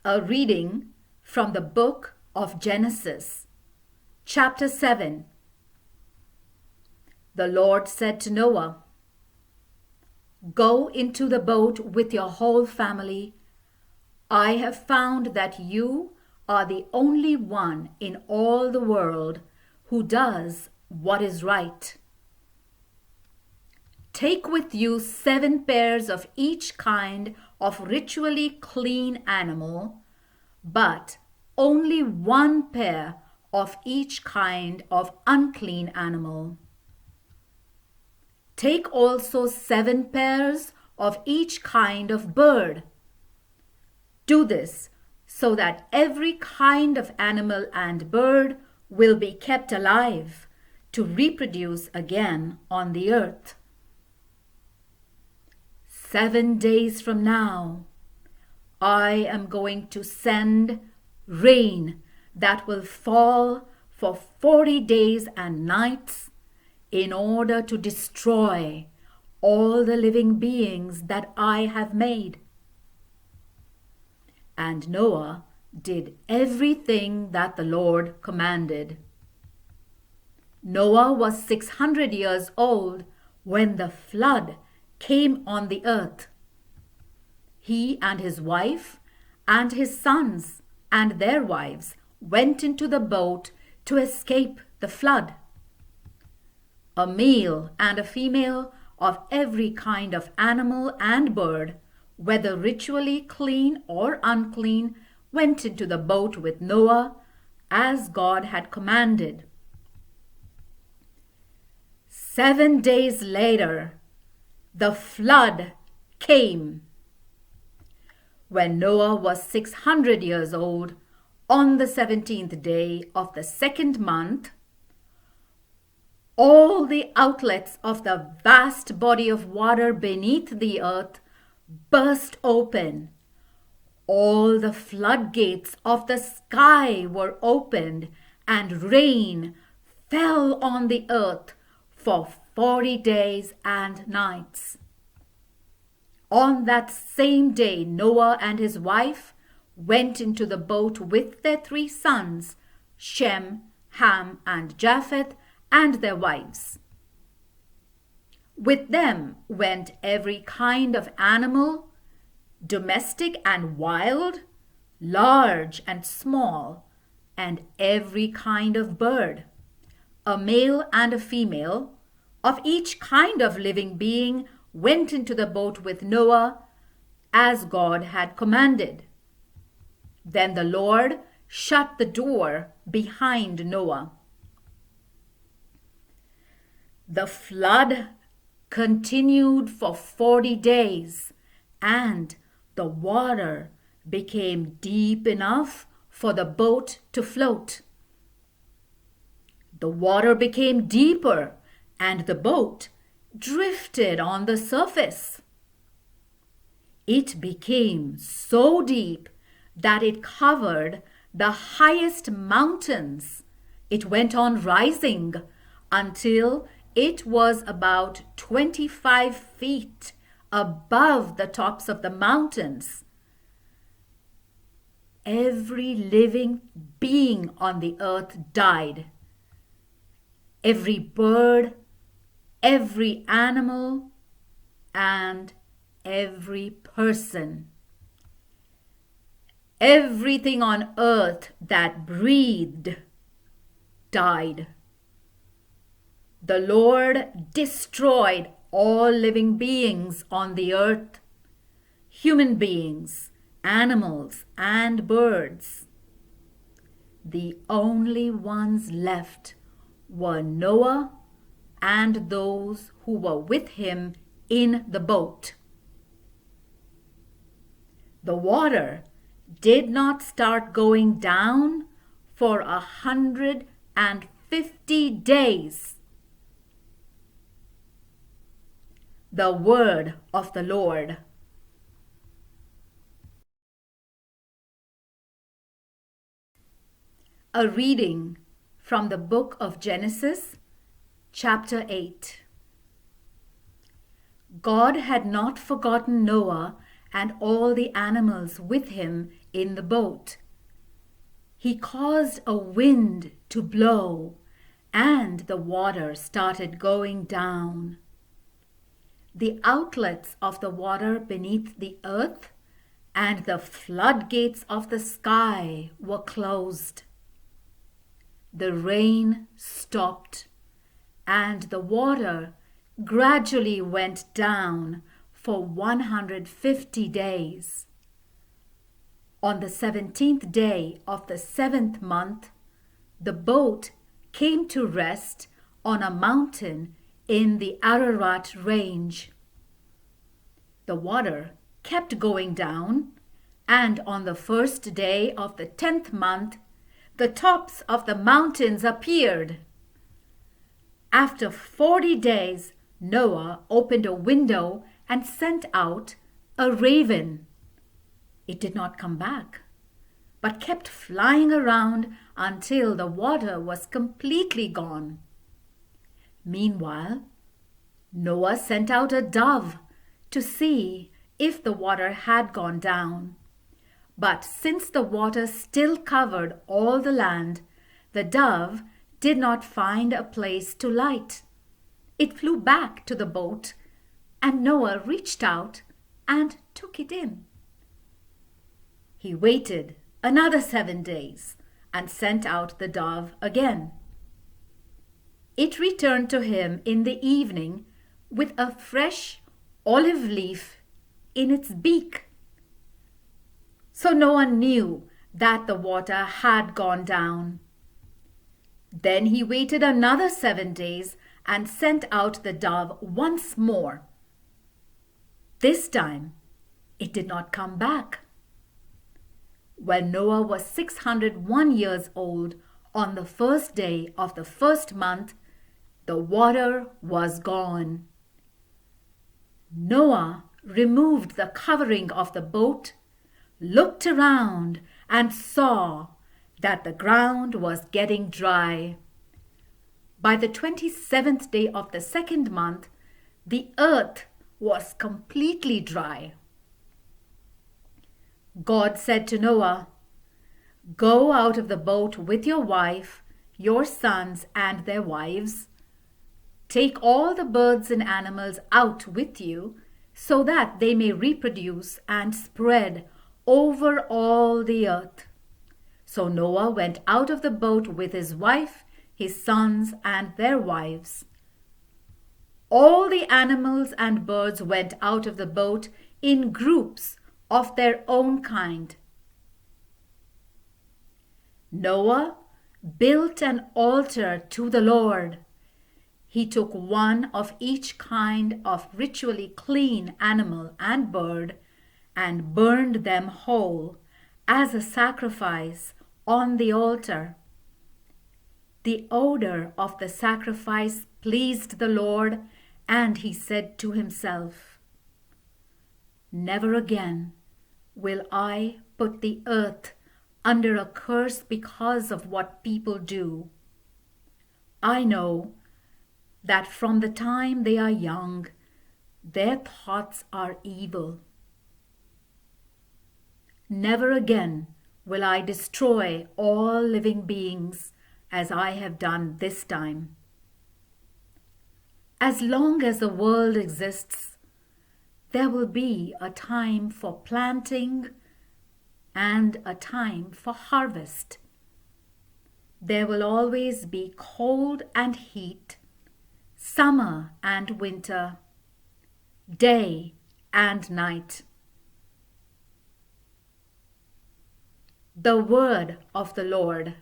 A reading from the book of Genesis, chapter 7. The Lord said to Noah, "Go into the boat with your whole family. I have found that you are the only one in all the world who does what is right. Take with you 7 pairs of each kind of ritually clean animal, but only 1 pair of each kind of unclean animal. Take also 7 pairs of each kind of bird. Do this so that every kind of animal and bird will be kept alive to reproduce again on the earth. 7 days from now, I am going to send rain that will fall for 40 days and nights in order to destroy all the living beings that I have made." And Noah did everything that the Lord commanded. Noah was 600 years old when the flood came on the earth. He and his wife and his sons and their wives went into the boat to escape the flood. A male and a female of every kind of animal and bird, whether ritually clean or unclean, went into the boat with Noah as God had commanded. 7 days later, the flood came. When Noah was 600 years old, on the 17th day of the 2nd month, all the outlets of the vast body of water beneath the earth burst open. All the floodgates of the sky were opened, and rain fell on the earth for 40 days and nights. On that same day, Noah and his wife went into the boat with their 3 sons, Shem, Ham, and Japheth, and their wives. With them went every kind of animal, domestic and wild, large and small, and every kind of bird, a male and a female, of each kind of living being went into the boat with Noah as God had commanded. Then the Lord shut the door behind Noah. The flood continued for 40 days, and the water became deep enough for the boat to float. The water became deeper, and the boat drifted on the surface. It became so deep that it covered the highest mountains. It went on rising until it was about 25 feet above the tops of the mountains. Every living being on the earth died. Every bird, every animal, and every person. Everything on earth that breathed died. The Lord destroyed all living beings on the earth, human beings, animals, and birds. The only ones left were Noah and those who were with him in the boat. The water did not start going down for 150 days. The word of the Lord. A reading from the book of Genesis, chapter 8. God had not forgotten Noah and all the animals with him in the boat. He caused a wind to blow, and the water started going down. The outlets of the water beneath the earth and the floodgates of the sky were closed. The rain stopped, and the water gradually went down for 150 days. On the 17th day of the 7th month, the boat came to rest on a mountain in the Ararat range. The water kept going down, and on the first day of the 10th month, the tops of the mountains appeared. After 40 days, Noah opened a window and sent out a raven. It did not come back, but kept flying around until the water was completely gone. Meanwhile, Noah sent out a dove to see if the water had gone down. But since the water still covered all the land, the dove did not find a place to light. It flew back to the boat, and Noah reached out and took it in. He waited another 7 days and sent out the dove again. It returned to him in the evening with a fresh olive leaf in its beak. So Noah knew that the water had gone down. Then he waited another 7 days and sent out the dove once more. This time, it did not come back. When Noah was 601 years old, on the first day of the first month, the water was gone. Noah removed the covering of the boat, looked around, and saw that the ground was getting dry. By the 27th day of the second month, the earth was completely dry. God said to Noah, "Go out of the boat with your wife, your sons, and their wives. Take all the birds and animals out with you, so that they may reproduce and spread over all the earth." So Noah went out of the boat with his wife, his sons, and their wives. All the animals and birds went out of the boat in groups of their own kind. Noah built an altar to the Lord. He took one of each kind of ritually clean animal and bird and burned them whole as a sacrifice on the altar. The odor of the sacrifice pleased the Lord, and he said to himself, "Never again will I put the earth under a curse because of what people do. I know that from the time they are young, their thoughts are evil. Never again will I destroy all living beings as I have done this time. As long as the world exists, there will be a time for planting and a time for harvest. There will always be cold and heat, summer and winter, day and night." The word of the Lord.